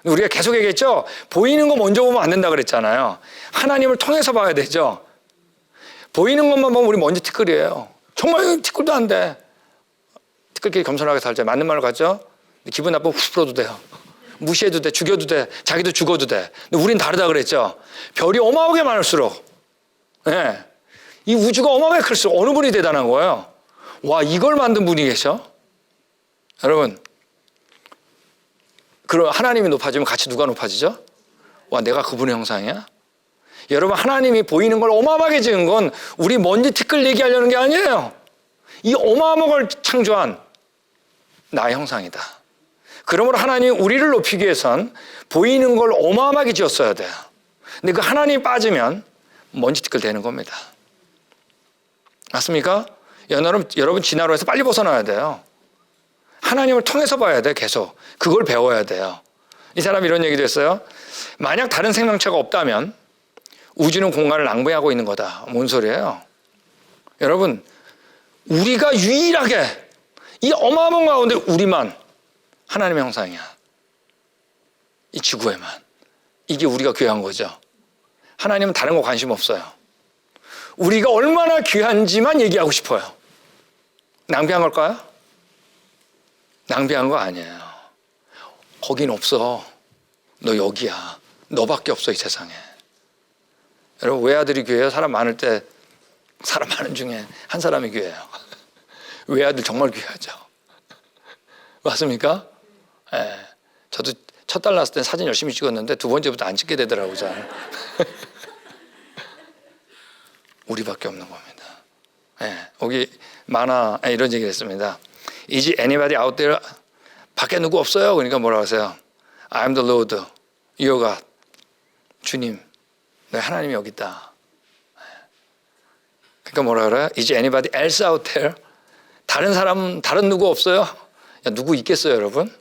우리가 계속 얘기했죠? 보이는 거 먼저 보면 안 된다 그랬잖아요. 하나님을 통해서 봐야 되죠. 보이는 것만 보면 우리 먼지 티끌이에요. 정말 티끌도 안 돼. 티끌끼리 겸손하게 살자. 맞는 말로 갔죠? 기분 나쁘면 훅 풀어도 돼요. 무시해도 돼, 죽여도 돼, 자기도 죽어도 돼. 근데 우린 다르다 그랬죠? 별이 어마어마하게 많을수록, 네. 이 우주가 어마어마하게 클수록 어느 분이 대단한 거예요? 와, 이걸 만든 분이 계셔? 여러분, 그럼 하나님이 높아지면 같이 누가 높아지죠? 와, 내가 그분의 형상이야? 여러분, 하나님이 보이는 걸 어마어마하게 지은 건 우리 먼지 티끌 얘기하려는 게 아니에요. 이 어마어마한 걸 창조한 나의 형상이다. 그러므로 하나님 우리를 높이기 위해선 보이는 걸 어마어마하게 지었어야 돼요. 근데 그 하나님이 빠지면 먼지티끌 되는 겁니다. 맞습니까? 여러분 진화론에서 빨리 벗어나야 돼요. 하나님을 통해서 봐야 돼. 계속 그걸 배워야 돼요. 이 사람이 이런 얘기도 했어요. 만약 다른 생명체가 없다면 우주는 공간을 낭비하고 있는 거다. 뭔 소리예요? 여러분, 우리가 유일하게 이 어마어마한 가운데 우리만 하나님의 형상이야. 이 지구에만. 이게 우리가 귀한 거죠. 하나님은 다른 거 관심 없어요. 우리가 얼마나 귀한지만 얘기하고 싶어요. 낭비한 걸까요? 낭비한 거 아니에요. 거긴 없어. 너 여기야. 너밖에 없어 이 세상에. 여러분, 외아들이 귀해요? 사람 많을 때 사람 많은 중에 한 사람이 귀해요. 외아들 정말 귀하죠. 맞습니까? 예. 저도 첫 달 낳았을 때 사진 열심히 찍었는데 두 번째부터 안 찍게 되더라고요. 잘. 우리밖에 없는 겁니다. 예. 여기 만화에 이런 얘기를 했습니다. Is anybody out there? 밖에 누구 없어요? 그러니까 뭐라고 하세요? I'm the Lord, your God. 주님, 네, 하나님이 여기 있다. 그러니까 뭐라 그래요? Is anybody else out there? 다른 사람, 다른 누구 없어요? 야, 누구 있겠어요, 여러분?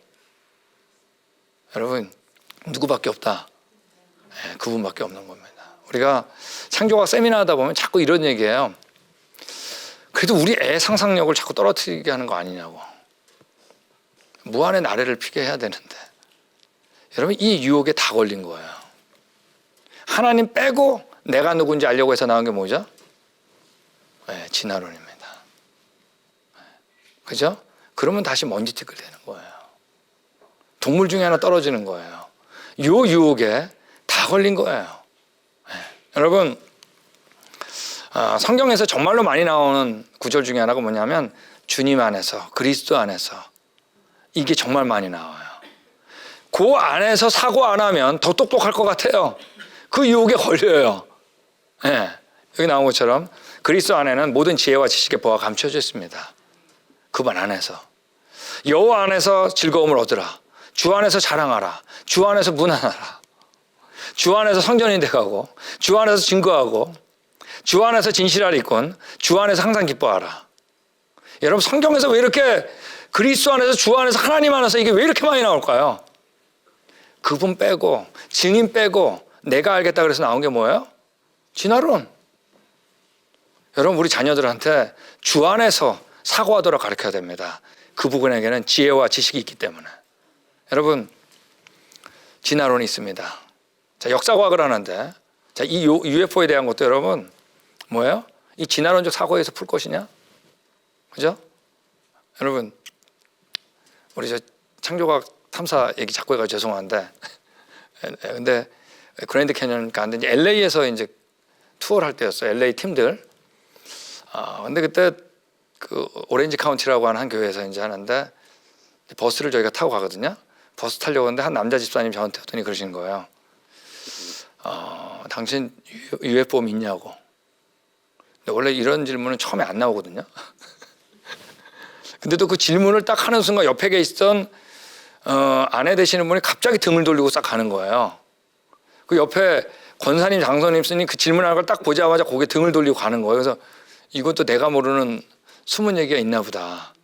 여러분, 누구밖에 없다. 네, 그분밖에 없는 겁니다. 우리가 창조학 세미나 하다 보면 자꾸 이런 얘기해요. 그래도 우리 애 상상력을 자꾸 떨어뜨리게 하는 거 아니냐고. 무한의 나래를 피게 해야 되는데. 여러분, 이 유혹에 다 걸린 거예요. 하나님 빼고 내가 누군지 알려고 해서 나온 게 뭐죠? 네, 진화론입니다. 그죠? 그러면 다시 먼지티끌 되는 거예요. 동물 중에 하나 떨어지는 거예요. 요 유혹에 다 걸린 거예요. 네. 여러분, 성경에서 정말로 많이 나오는 구절 중에 하나가 뭐냐면 주님 안에서, 그리스도 안에서, 이게 정말 많이 나와요. 그 안에서 사고 안 하면 더 똑똑할 것 같아요. 그 유혹에 걸려요. 네. 여기 나온 것처럼 그리스도 안에는 모든 지혜와 지식의 보화가 감춰져 있습니다. 그분 안에서. 여호와 안에서 즐거움을 얻으라. 주 안에서 자랑하라. 주 안에서 문안하라. 주 안에서 성전이 돼가고, 주 안에서 증거하고, 주 안에서 진실할 있군, 주 안에서 항상 기뻐하라. 여러분, 성경에서 왜 이렇게 그리스도 안에서, 주 안에서, 하나님 안에서 이게 왜 이렇게 많이 나올까요? 그분 빼고, 증인 빼고, 내가 알겠다 그래서 나온 게 뭐예요? 진화론. 여러분, 우리 자녀들한테 주 안에서 사고하도록 가르쳐야 됩니다. 그 부분에게는 지혜와 지식이 있기 때문에. 여러분, 진화론이 있습니다. 자, 역사과학을 하는데, 자, 이 UFO에 대한 것도 여러분, 뭐예요? 이 진화론적 사고에서 풀 것이냐? 그죠? 여러분, 우리 저 창조과학 탐사 얘기 자꾸 해가지고 죄송한데, 근데 그랜드 캐년 가는데 이제 LA에서 이제 투어를 할 때였어요. LA 팀들. 근데 그때 그 오렌지 카운티라고 하는 한 교회에서 이제 하는데 버스를 저희가 타고 가거든요. 버스 타려고 하는데 한 남자 집사님 저한테 오더니 그러시는 거예요. 당신 UFO 믿냐고. 근데 원래 이런 질문은 처음에 안 나오거든요. 근데 또 그 질문을 딱 하는 순간 옆에 있던 아내 되시는 분이 갑자기 등을 돌리고 싹 가는 거예요. 그 옆에 권사님, 장로님 쓰니 그 질문하는 걸 딱 보자마자 고개 등을 돌리고 가는 거예요. 그래서 이것도 내가 모르는 숨은 얘기가 있나 보다.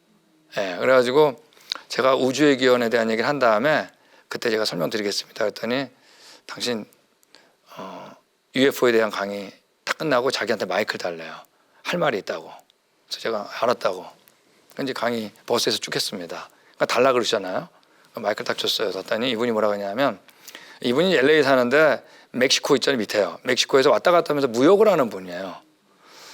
예, 그래가지고 제가 우주의 기원에 대한 얘기를 한 다음에 그때 제가 설명드리겠습니다. 그랬더니 당신 UFO에 대한 강의 딱 끝나고 자기한테 마이크를 달래요. 할 말이 있다고. 그래서 제가 알았다고. 이제 강의 버스에서 쭉 했습니다. 그러니까 달라 그러시잖아요. 마이크를 딱 줬어요. 그랬더니 이분이 뭐라고 하냐면 이분이 LA 사는데 멕시코 있잖아요. 밑에요. 멕시코에서 왔다 갔다 하면서 무역을 하는 분이에요.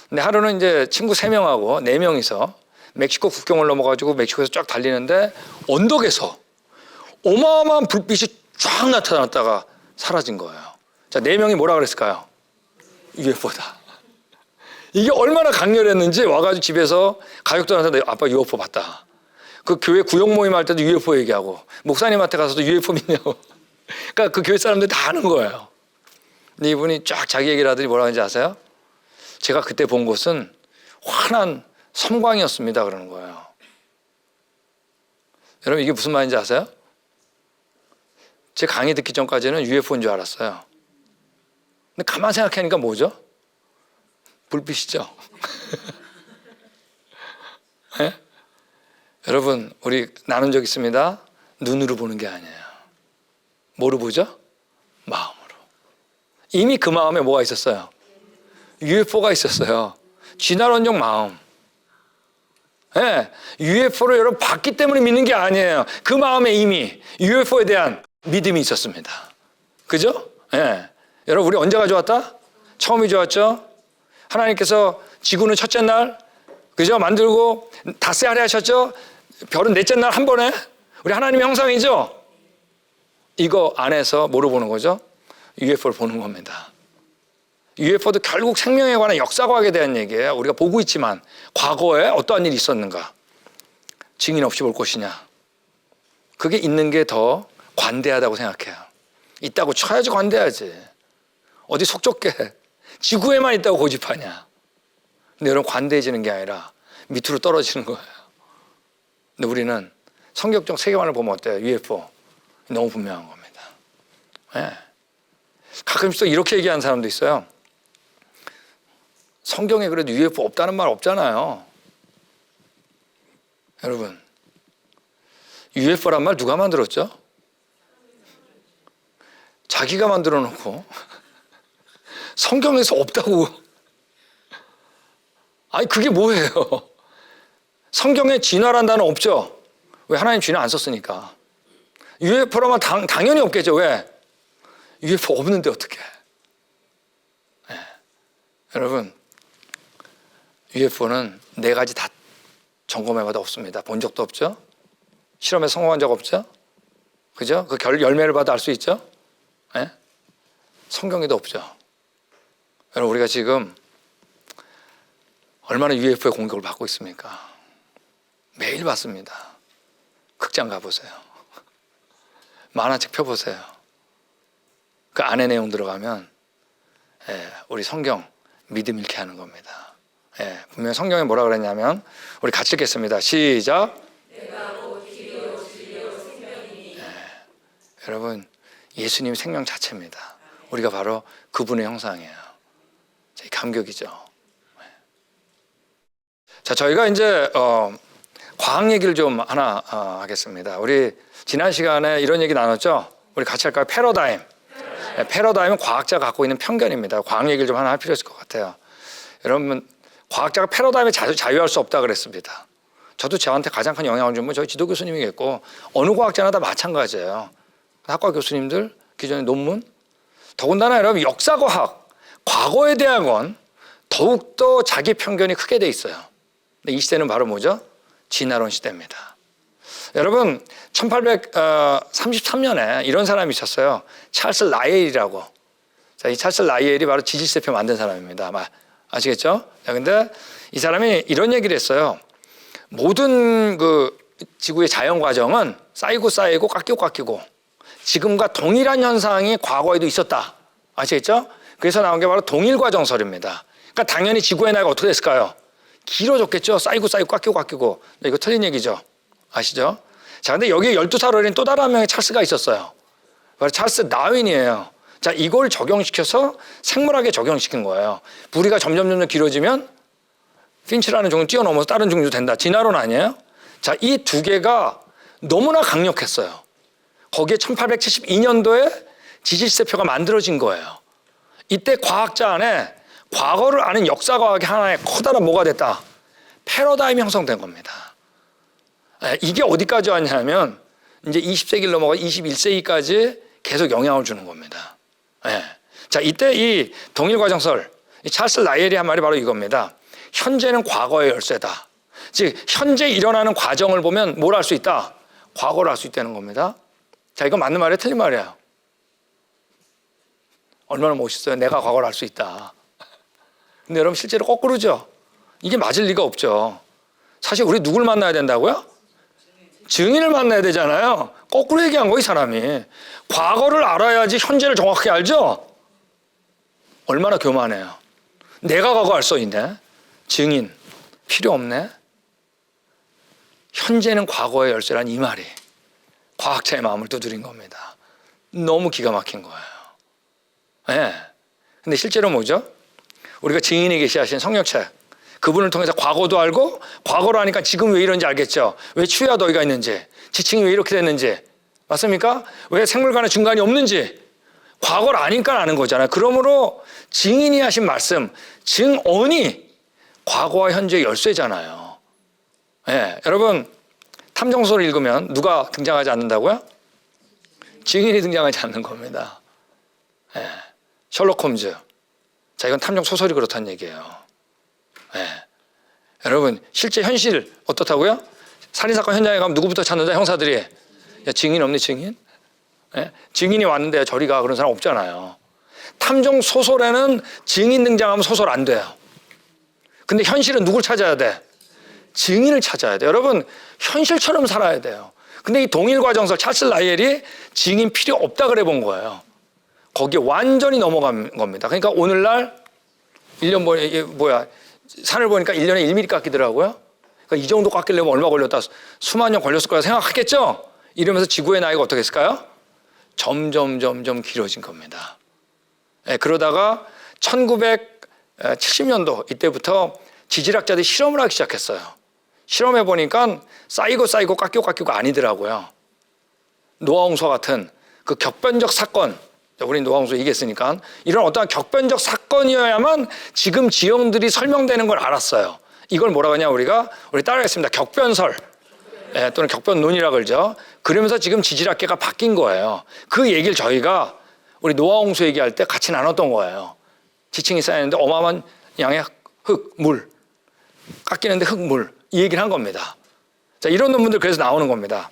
근데 하루는 이제 친구 3명하고 4명이서 멕시코 국경을 넘어가지고 멕시코에서 쫙 달리는데 언덕에서 어마어마한 불빛이 쫙 나타났다가 사라진 거예요. 자, 4명이 뭐라 그랬을까요? UFO다. 이게 얼마나 강렬했는지 와가지고 집에서 가족들한테 아빠 UFO 봤다. 그 교회 구역 모임 할 때도 UFO 얘기하고 목사님한테 가서도 UFO 믿냐고. 그러니까 그 교회 사람들이 다 아는 거예요. 근데 이분이 쫙 자기 얘기를 하더니 뭐라고 하는지 아세요? 제가 그때 본 곳은 환한 섬광이었습니다. 그러는 거예요. 여러분 이게 무슨 말인지 아세요? 제 강의 듣기 전까지는 UFO인 줄 알았어요. 근데 가만 생각하니까 뭐죠? 불빛이죠. 네? 여러분 우리 나눈 적 있습니다. 눈으로 보는 게 아니에요. 뭐로 보죠? 마음으로. 이미 그 마음에 뭐가 있었어요? UFO가 있었어요. 진화론적 마음. 네, UFO를 여러분 봤기 때문에 믿는 게 아니에요. 그 마음에 이미 UFO에 대한 믿음이 있었습니다. 그죠? 네. 여러분 우리 언제 가져왔다? 처음이 좋았죠? 하나님께서 지구는 첫째 날 그죠? 만들고 닷새 하래 하셨죠? 별은 넷째 날 한 번에 우리 하나님의 형상이죠? 이거 안에서 뭐로 보는 거죠? UFO를 보는 겁니다. UFO도 결국 생명에 관한 역사과학에 대한 얘기예요. 우리가 보고 있지만 과거에 어떠한 일이 있었는가? 증인 없이 볼 것이냐? 그게 있는 게 더 관대하다고 생각해요. 있다고 쳐야지 관대하지. 어디 속 좁게 지구에만 있다고 고집하냐? 근데 여러분 관대해지는 게 아니라 밑으로 떨어지는 거예요. 근데 우리는 성경적 세계관을 보면 어때요? UFO 너무 분명한 겁니다. 네. 가끔씩 또 이렇게 얘기하는 사람도 있어요. 성경에 그래도 UFO 없다는 말 없잖아요. 여러분 UFO란 말 누가 만들었죠? 자기가 만들어 놓고 성경에서 없다고. 아니 그게 뭐예요? 성경에 진화란 단어 없죠? 왜? 하나님 진화 안 썼으니까. UFO라면 당연히 없겠죠. 왜? UFO 없는데 어떻게? 네. 여러분 UFO는 네 가지 다 점검해봐도 없습니다. 본 적도 없죠? 실험에 성공한 적 없죠? 그죠? 그 열매를 봐도 알 수 있죠? 네? 성경에도 없죠. 여러분 우리가 지금 얼마나 UFO의 공격을 받고 있습니까? 매일 받습니다. 극장 가보세요. 만화책 펴보세요. 그 안에 내용 들어가면 우리 성경 믿음 잃게 하는 겁니다. 분명히 성경에 뭐라 그랬냐면 우리 같이 읽겠습니다. 시작. 내가 곧 길이요 진리요 생명이니. 여러분 예수님 생명 자체입니다. 우리가 바로 그분의 형상이에요. 감격이죠. 자, 저희가 이제 과학 얘기를 좀 하나 하겠습니다. 우리 지난 시간에 이런 얘기 나눴죠. 우리 같이 할까요? 패러다임. 패러다임은 과학자가 갖고 있는 편견입니다. 과학 얘기를 좀 하나 할 필요 있을 것 같아요. 여러분 과학자가 패러다임에 자유할 수 없다 그랬습니다. 저도 저한테 가장 큰 영향을 준 건 저희 지도 교수님이겠고 어느 과학자나 다 마찬가지예요. 학과 교수님들 기존의 논문 더군다나 여러분 역사과학 과거에 대한 건 더욱더 자기 편견이 크게 돼 있어요. 근데 이 시대는 바로 뭐죠? 진화론 시대입니다. 여러분 1833년에 이런 사람이 있었어요. 찰스 라이엘이라고. 자, 이 찰스 라이엘이 바로 지질세표 만든 사람입니다. 아시겠죠? 자, 근데 이 사람이 이런 얘기를 했어요. 모든 그 지구의 자연 과정은 쌓이고 깎이고 지금과 동일한 현상이 과거에도 있었다. 아시겠죠? 그래서 나온 게 바로 동일과정설입니다. 그러니까 당연히 지구의 나이가 어떻게 됐을까요? 길어졌겠죠. 쌓이고 깎이고. 이거 틀린 얘기죠. 아시죠? 자, 근데 여기 12살 어린 또 다른 한 명의 찰스가 있었어요. 바로 찰스 다윈이에요. 자, 이걸 적용시켜서 생물학에 적용시킨 거예요. 부리가 점점 길어지면 핀치라는 종류 뛰어넘어서 다른 종류 된다. 진화론 아니에요? 자, 이 두 개가 너무나 강력했어요. 거기에 1872년도에 지질세표가 만들어진 거예요. 이때 과학자 안에 과거를 아는 역사과학의 하나의 커다란 뭐가 됐다? 패러다임이 형성된 겁니다. 이게 어디까지 왔냐면 이제 20세기를 넘어가 21세기까지 계속 영향을 주는 겁니다. 자, 이때 이 동일과정설, 이 찰스 라이엘이 한 말이 바로 이겁니다. 현재는 과거의 열쇠다. 즉 현재 일어나는 과정을 보면 뭘 알 수 있다? 과거를 알 수 있다는 겁니다. 자, 이건 맞는 말이에요? 틀린 말이에요? 얼마나 멋있어요. 내가 과거를 알 수 있다. 근데 여러분 실제로 거꾸로죠. 이게 맞을 리가 없죠. 사실 우리 누굴 만나야 된다고요? 증인을 만나야 되잖아요. 거꾸로 얘기한 거예요, 이 사람이. 과거를 알아야지 현재를 정확하게 알죠? 얼마나 교만해요. 내가 과거 알 수 있네. 증인 필요 없네. 현재는 과거의 열쇠란 이 말이 과학자의 마음을 두드린 겁니다. 너무 기가 막힌 거예요. 네. 근데 실제로 뭐죠? 우리가 증인이 계시하신 성령책, 그분을 통해서 과거도 알고, 과거로 하니까 지금 왜 이런지 알겠죠? 왜 추위와 더위가 있는지, 지층이 왜 이렇게 됐는지, 맞습니까? 왜 생물간의 중간이 없는지 과거를 아니까 아는 거잖아요. 그러므로 증인이 하신 말씀, 증언이 과거와 현재의 열쇠잖아요. 네. 여러분, 탐정소를 읽으면 누가 등장하지 않는다고요? 증인이 등장하지 않는 겁니다. 네. 셜록 홈즈. 자, 이건 탐정 소설이 그렇다는 얘기예요. 네. 여러분, 실제 현실 어떻다고요? 살인사건 현장에 가면 누구부터 찾는다, 형사들이? 야, 증인 없니, 증인? 네? 증인이 왔는데 저리 가, 그런 사람 없잖아요. 탐정 소설에는 증인 등장하면 소설 안 돼요. 근데 현실은 누굴 찾아야 돼? 증인을 찾아야 돼요. 여러분, 현실처럼 살아야 돼요. 근데 이 동일과정설, 찰스 라이엘이 증인 필요 없다 그래 본 거예요. 거기에 완전히 넘어간 겁니다. 그러니까 오늘날 1년 산을 보니까 1년에 1mm 깎이더라고요. 그러니까 이 정도 깎이려면 얼마 걸렸다, 수만 년 걸렸을 거라 생각하겠죠? 이러면서 지구의 나이가 어떻게 했을까요? 점점 길어진 겁니다. 네, 그러다가 1970년도 이때부터 지질학자들이 실험을 하기 시작했어요. 실험해 보니까 쌓이고 깎이고 아니더라고요. 노아홍수와 같은 그 격변적 사건, 우리 노아홍수 얘기했으니까 이런 어떠한 격변적 사건이어야만 지금 지형들이 설명되는 걸 알았어요. 이걸 뭐라고 하냐, 우리 따라하겠습니다. 격변설, 또는 격변론이라고 그러죠. 그러면서 지금 지질학계가 바뀐 거예요. 그 얘기를 저희가 우리 노아홍수 얘기할 때 같이 나눴던 거예요. 지층이 쌓이는데 어마어마한 양의 흙, 물, 깎이는데 흙, 물, 이 얘기를 한 겁니다. 자, 이런 논문들 그래서 나오는 겁니다.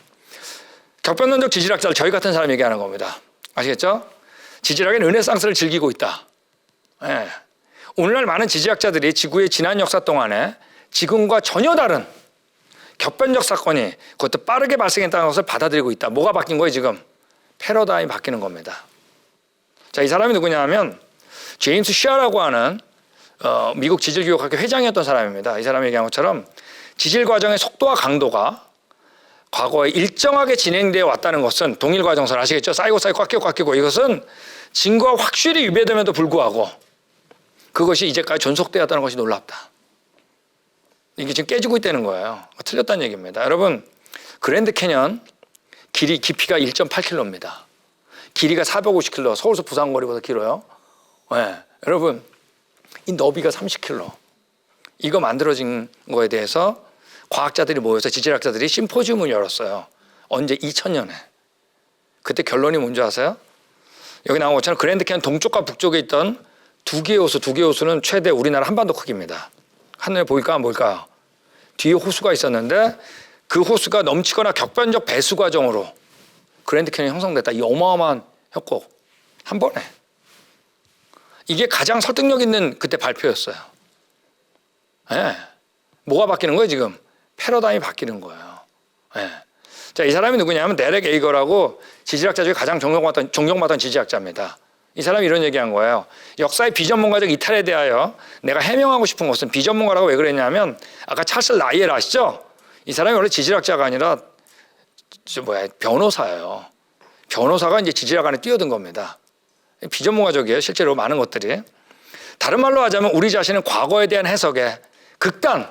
격변론적 지질학자를 저희 같은 사람 얘기하는 겁니다. 아시겠죠? 지질학의 르네상스를 즐기고 있다. 네. 오늘날 많은 지질학자들이 지구의 지난 역사 동안에 지금과 전혀 다른 격변적 사건이 그것도 빠르게 발생했다는 것을 받아들이고 있다. 뭐가 바뀐 거예요, 지금? 패러다임이 바뀌는 겁니다. 자, 이 사람이 누구냐 하면 제임스 시아라고 하는 미국 지질교육학회 회장이었던 사람입니다. 이 사람이 얘기한 것처럼 지질 과정의 속도와 강도가 과거에 일정하게 진행되어 왔다는 것은 동일과정설 아시겠죠? 쌓이고 깎이고 이것은 증거가 확실히 유배됨에도 불구하고 그것이 이제까지 존속되어 왔다는 것이 놀랍다. 이게 지금 깨지고 있다는 거예요. 틀렸다는 얘기입니다. 여러분, 그랜드 캐년 깊이가 1.8km입니다. 길이가 450km, 서울에서 부산 거리보다 길어요. 네. 여러분, 이 너비가 30km. 이거 만들어진 거에 대해서 과학자들이 모여서 지질학자들이 심포지움을 열었어요. 언제? 2000년에. 그때 결론이 뭔지 아세요? 여기 나온 것처럼 그랜드 캐년 동쪽과 북쪽에 있던 두 개의 호수는 최대 우리나라 한반도 크기입니다. 하늘에 보일까 안 보일까요? 뒤에 호수가 있었는데 그 호수가 넘치거나 격변적 배수 과정으로 그랜드 캐년이 형성됐다. 이 어마어마한 협곡. 한 번에. 이게 가장 설득력 있는 그때 발표였어요. 네. 뭐가 바뀌는 거예요, 지금? 패러다임이 바뀌는 거예요. 네. 자, 이 사람이 누구냐면 데렉 에이거라고 지질학자 중에 가장 존경받던 지질학자입니다. 이 사람이 이런 얘기한 거예요. 역사의 비전문가적 이탈에 대하여 내가 해명하고 싶은 것은, 비전문가라고 왜 그랬냐면 아까 찰스 라이엘 아시죠? 이 사람이 원래 지질학자가 아니라 변호사예요. 변호사가 이제 지질학 안에 뛰어든 겁니다. 비전문가적이에요. 실제로 많은 것들이. 다른 말로 하자면 우리 자신은 과거에 대한 해석에 극단이란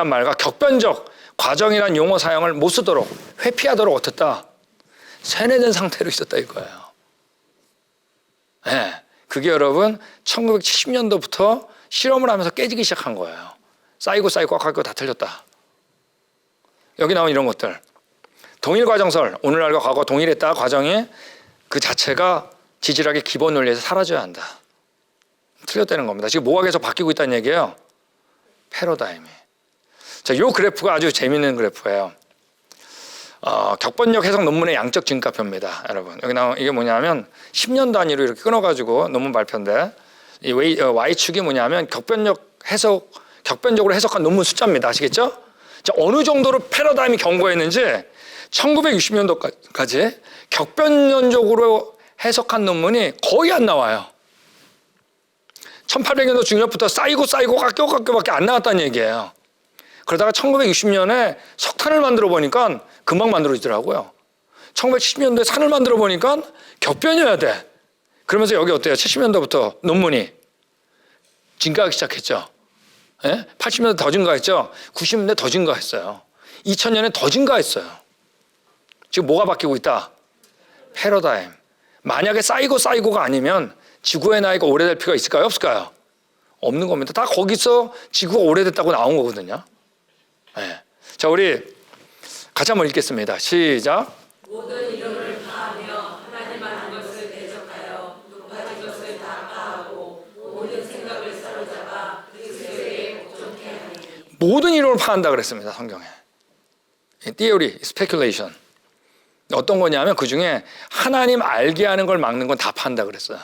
말과 격변적 과정이란 용어 사용을 못 쓰도록, 회피하도록 어떻다? 세뇌된 상태로 있었다 이거예요. 네, 그게 여러분 1970년도부터 실험을 하면서 깨지기 시작한 거예요. 쌓이고 깎이고 다 틀렸다. 여기 나온 이런 것들. 동일과정설, 오늘날과 과거 동일했다 과정이 그 자체가 지질학의 기본 논리에서 사라져야 한다. 틀렸다는 겁니다. 지금 뭐가 계속 바뀌고 있다는 얘기예요? 패러다임이. 자, 이 그래프가 아주 재미있는 그래프예요. 격변적 해석 논문의 양적 증가표입니다. 여러분, 여기 나온 이게 뭐냐면 10년 단위로 이렇게 끊어가지고 논문 발표인데 이 Y축이 뭐냐면 격변적으로 해석한 논문 숫자입니다. 아시겠죠? 자, 어느 정도로 패러다임이 견고했는지 1960년도까지 격변론적으로 해석한 논문이 거의 안 나와요. 1800년도 중엽부터 쌓이고 깎여밖에 안 나왔다는 얘기예요. 그러다가 1960년에 석탄을 만들어 보니까 금방 만들어지더라고요. 1970년도에 산을 만들어 보니까 격변이어야 돼. 그러면서 여기 어때요? 70년도부터 논문이 증가하기 시작했죠. 예? 80년대 더 증가했죠. 90년대 더 증가했어요. 2000년에 더 증가했어요. 지금 뭐가 바뀌고 있다? 패러다임. 만약에 쌓이고가 아니면 지구의 나이가 오래될 필요가 있을까요? 없을까요? 없는 겁니다. 다 거기서 지구가 오래됐다고 나온 거거든요. 예. 자, 우리 같이 한번 읽겠습니다. 시작. 모든 이름을 다하며 하나님 하는 것을 대적하여 높아진 것을 다 파하고 모든 생각을 사로잡아 그리스도에게 복종케 하니. 모든 이론을 파한다 그랬습니다. 성경에. theory, speculation. 어떤 거냐면 그중에 하나님 알게 하는 걸 막는 건 다 판다 그랬어요.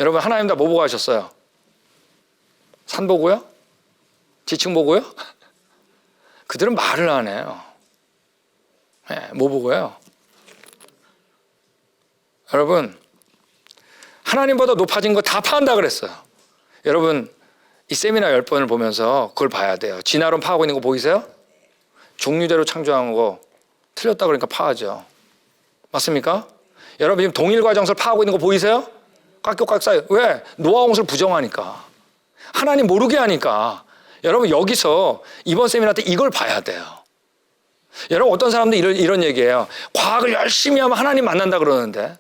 여러분 하나님 다 뭐 보고 하셨어요? 산 보고요? 지층 보고요? 그들은 말을 안 해요. 네, 뭐 보고요? 여러분 하나님보다 높아진 거 다 파한다 그랬어요. 여러분 이 세미나 10번을 보면서 그걸 봐야 돼요. 진화론 파하고 있는 거 보이세요? 종류대로 창조한 거 틀렸다 그러니까 파하죠. 맞습니까? 여러분 지금 동일과정설 파하고 있는 거 보이세요? 깍격깍 쌓여. 왜? 노아홍수를 부정하니까. 하나님 모르게 하니까. 여러분 여기서 이번 세미나 때 이걸 봐야 돼요. 여러분 어떤 사람들 이런 얘기해요. 과학을 열심히 하면 하나님 만난다 그러는데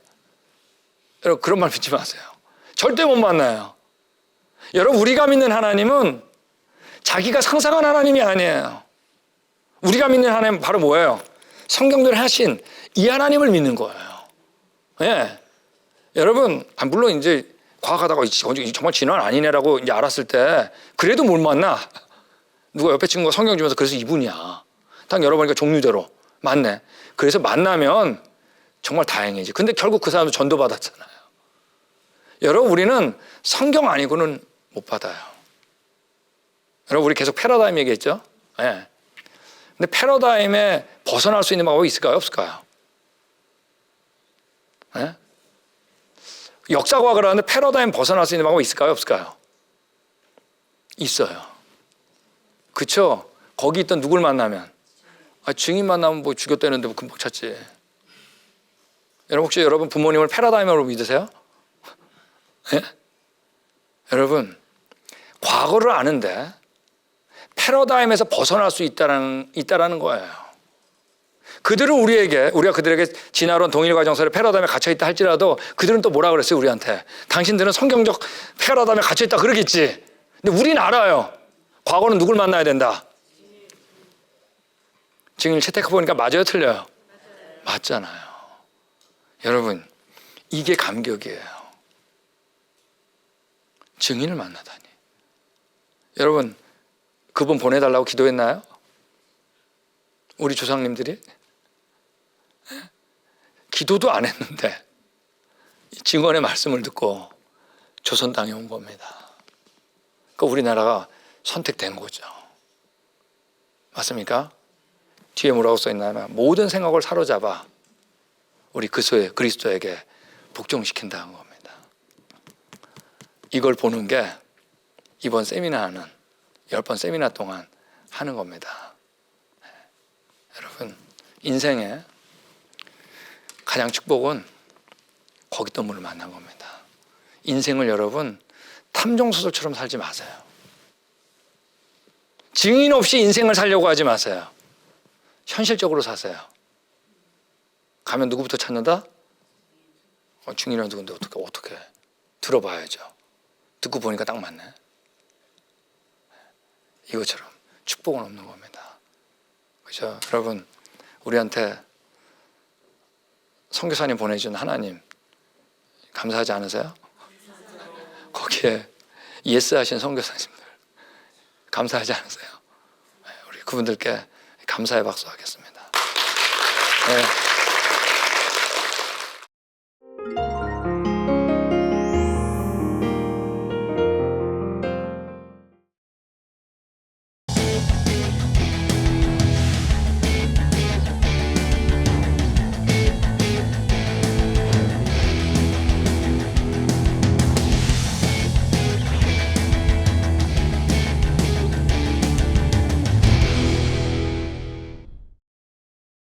여러분 그런 말 믿지 마세요. 절대 못 만나요. 여러분 우리가 믿는 하나님은 자기가 상상한 하나님이 아니에요. 우리가 믿는 하나님 바로 뭐예요? 성경대로 하신 이 하나님을 믿는 거예요. 예. 여러분 물론 이제 과학하다가 정말 진화는 아니네라고 이제 알았을 때 그래도 못 만나. 누가 옆에 친구가 성경 주면서 그래서 이분이야. 딱 열어보니까 종류대로 맞네. 그래서 만나면 정말 다행이지. 근데 결국 그 사람도 전도 받았잖아요. 여러분 우리는 성경 아니고는 못 받아요. 여러분 우리 계속 패러다임 얘기했죠? 예. 근데 패러다임에 벗어날 수 있는 방법이 있을까요? 없을까요? 예? 역사과학을 하는데 패러다임 벗어날 수 있는 방법이 있을까요? 없을까요? 있어요. 그쵸? 거기 있던 누굴 만나면 증인 만나면 뭐 죽였다는데 뭐 금방 찾지. 여러분 혹시 여러분 부모님을 패러다임으로 믿으세요? 예? 여러분 과거를 아는데 패러다임에서 벗어날 수 있다라는 거예요. 그들은 우리가 그들에게 진화론 동일과정설의 패러다임에 갇혀있다 할지라도 그들은 또 뭐라 그랬어요 우리한테? 당신들은 성경적 패러다임에 갇혀있다 그러겠지. 근데 우리는 알아요. 과거는 누굴 만나야 된다? 증인을 채택해보니까 맞아요 틀려요? 맞잖아요. 여러분 이게 감격이에요. 증인을 만나다니. 여러분 그분 보내달라고 기도했나요? 우리 조상님들이? 기도도 안 했는데 증언의 말씀을 듣고 조선 땅에 온 겁니다. 그러니까 우리나라가 선택된 거죠. 맞습니까? 뒤에 뭐라고 써있나요? 모든 생각을 사로잡아 우리 그리스도에게 복종시킨다는 겁니다. 이걸 보는 게 이번 세미나는 10번 세미나 동안 하는 겁니다. 여러분 인생의 가장 축복은 거기 있던 분을 만난 겁니다. 인생을 여러분 탐정소설처럼 살지 마세요. 증인 없이 인생을 살려고 하지 마세요. 현실적으로 사세요. 가면 누구부터 찾는다? 증인은 누군데 어떻게 들어봐야죠. 듣고 보니까 딱 맞네. 이것처럼 축복은 없는 겁니다. 그죠? 여러분 우리한테 선교사님 보내준 하나님 감사하지 않으세요? 거기에 예스 하신 선교사님들 감사하지 않으세요? 우리 그분들께 감사의 박수 하겠습니다. 네.